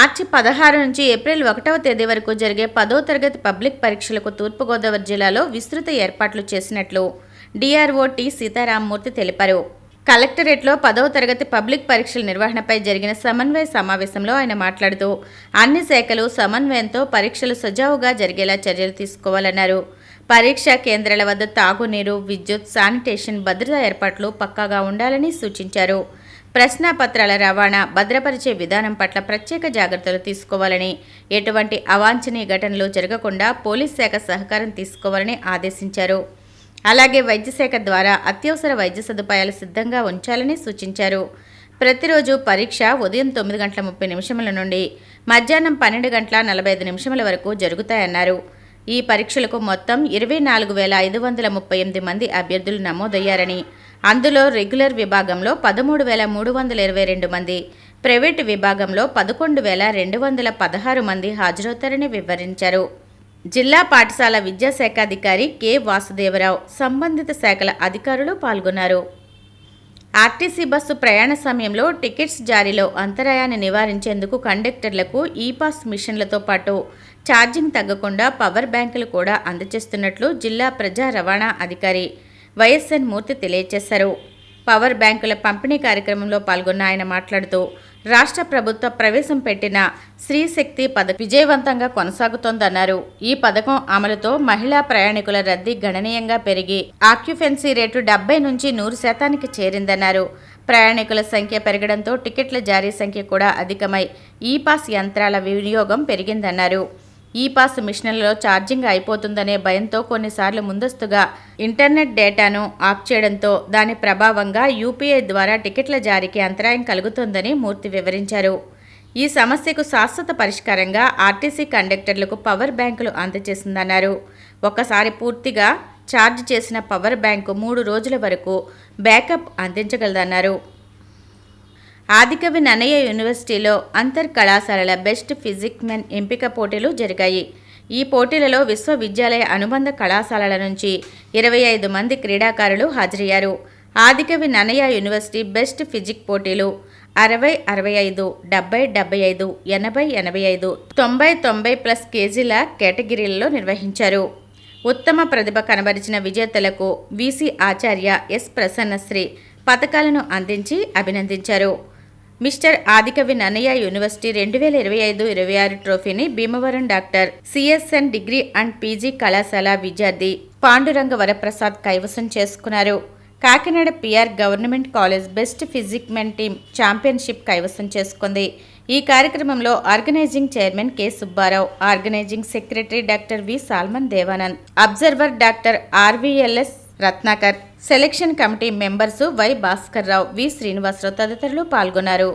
మార్చి 16 నుంచి ఏప్రిల్ 1వ తేదీ వరకు జరిగే 10వ తరగతి పబ్లిక్ పరీక్షలకు తూర్పుగోదావరి జిల్లాలో విస్తృత ఏర్పాట్లు చేసినట్లు డిఆర్ఓ టి సీతారామమూర్తి తెలిపారు. కలెక్టరేట్లో 10వ తరగతి పబ్లిక్ పరీక్షల నిర్వహణపై జరిగిన సమన్వయ సమావేశంలో ఆయన మాట్లాడుతూ అన్ని శాఖలు సమన్వయంతో పరీక్షలు సజావుగా జరిగేలా చర్యలు తీసుకోవాలన్నారు. పరీక్షా కేంద్రాల వద్ద తాగునీరు, విద్యుత్, శానిటేషన్, భద్రతా ఏర్పాట్లు పక్కాగా ఉండాలని సూచించారు. ప్రశ్నాపత్రాల రవాణా, భద్రపరిచే విధానం పట్ల ప్రత్యేక జాగ్రత్తలు తీసుకోవాలని, ఎటువంటి అవాంఛనీయ ఘటనలు జరగకుండా పోలీస్ శాఖ సహకారం తీసుకోవాలని ఆదేశించారు. అలాగే వైద్య శాఖ ద్వారా అత్యవసర వైద్య సదుపాయాలు సిద్ధంగా ఉంచాలని సూచించారు. ప్రతిరోజు పరీక్ష ఉదయం 9:30 నుండి మధ్యాహ్నం 12:45 వరకు జరుగుతాయన్నారు. ఈ పరీక్షలకు మొత్తం 24,538 మంది అభ్యర్థులు నమోదయ్యారని, అందులో రెగ్యులర్ విభాగంలో 13,322 మంది, ప్రైవేటు విభాగంలో 11,216 మంది హాజరవుతారని వివరించారు. జిల్లా పాఠశాల విద్యాశాఖాధికారి కె వాసుదేవరావు, సంబంధిత శాఖల అధికారులు పాల్గొన్నారు. ఆర్టీసీ బస్సు ప్రయాణ సమయంలో టికెట్స్ జారీలో అంతరాయాన్ని నివారించేందుకు కండక్టర్లకు ఈ-పాస్ మిషన్లతో పాటు ఛార్జింగ్ తగ్గకుండా పవర్ బ్యాంకులు కూడా అందజేస్తున్నట్లు జిల్లా ప్రజా రవాణా అధికారి వైఎస్ఎన్ మూర్తి తెలియజేశారు. పవర్ బ్యాంకుల పంపిణీ కార్యక్రమంలో పాల్గొన్న ఆయన మాట్లాడుతూ రాష్ట్ర ప్రభుత్వ ప్రవేశం పెట్టిన శ్రీశక్తి పథకం విజయవంతంగా కొనసాగుతోందన్నారు. ఈ పథకం అమలుతో మహిళా ప్రయాణికుల రద్దీ గణనీయంగా పెరిగి ఆక్యుపెన్సీ రేటు 70 నుంచి 100% చేరిందన్నారు. ప్రయాణికుల సంఖ్య పెరగడంతో టికెట్ల జారీ సంఖ్య కూడా అధికమై ఈ-పాస్ యంత్రాల వినియోగం పెరిగిందన్నారు. ఈ-పాస్ మిషన్లలో ఛార్జింగ్ అయిపోతుందనే భయంతో కొన్నిసార్లు ముందస్తుగా ఇంటర్నెట్ డేటాను ఆఫ్ చేయడంతో దాని ప్రభావంగా యూపీఐ ద్వారా టికెట్ల జారీకి అంతరాయం కలుగుతోందని మూర్తి వివరించారు. ఈ సమస్యకు శాశ్వత పరిష్కారంగా ఆర్టీసీ కండక్టర్లకు పవర్ బ్యాంకులు అందజేసిందన్నారు. ఒకసారి పూర్తిగా ఛార్జ్ చేసిన పవర్ బ్యాంకు 3 రోజుల వరకు బ్యాకప్ అందించగలదన్నారు. ఆదికవి నన్నయ్య యూనివర్సిటీలో అంతర్ కళాశాలల బెస్ట్ ఫిజిక్స్ మెన్ ఎంపిక పోటీలు జరిగాయి. ఈ పోటీలలో విశ్వవిద్యాలయ అనుబంధ కళాశాలల నుంచి 25 మంది క్రీడాకారులు హాజరయ్యారు. ఆదికవి నన్నయ్య యూనివర్సిటీ బెస్ట్ ఫిజిక్స్ పోటీలు 60-65, 70-75, 80-85, 90-90+ కేజీల కేటగిరీలలో నిర్వహించారు. ఉత్తమ ప్రతిభ కనబరిచిన విజేతలకు వీసీ ఆచార్య ఎస్ ప్రసన్నశ్రీ పథకాలను అందించి అభినందించారు. మిస్టర్ ఆదికవి నన్నయ్య యూనివర్సిటీ 2025-26 ట్రోఫీని Bhimavaram doctor CSN degree and PG కళాశాల విద్యార్థి పాండురంగ వరప్రసాద్ కైవసం చేసుకున్నారు. Kakinada PR government college best physique men team championship కైవసం చేసుకుంది. ఈ కార్యక్రమంలో organising chairman K Subbarao, organising secretary doctor V Solomon Devanand, observer doctor RVLS Ratnakar, selection committee members Y Bhaskarrao, V Srinivasarao తదితరులు పాల్గొన్నారు.